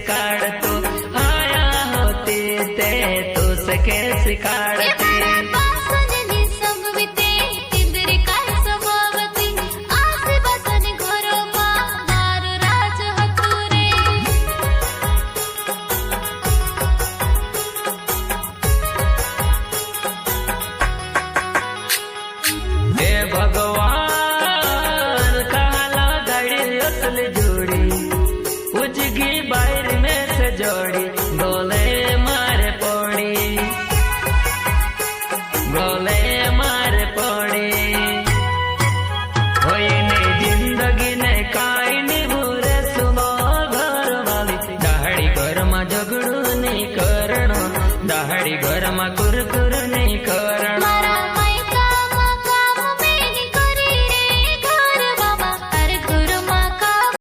सिखाड़तो आया होती ते तू सके सिखाड़ती भगवान काला गड़ी असल जोड़ी उजगी बाहर में से जोड़ी बोले मारे पड़ी होई ने जिंदगी ने काई नी भूरे सुनो घर वाली दहाड़ी घर में झगड़ू नहीं करणो दहाड़ी घर में कुरकुर नहीं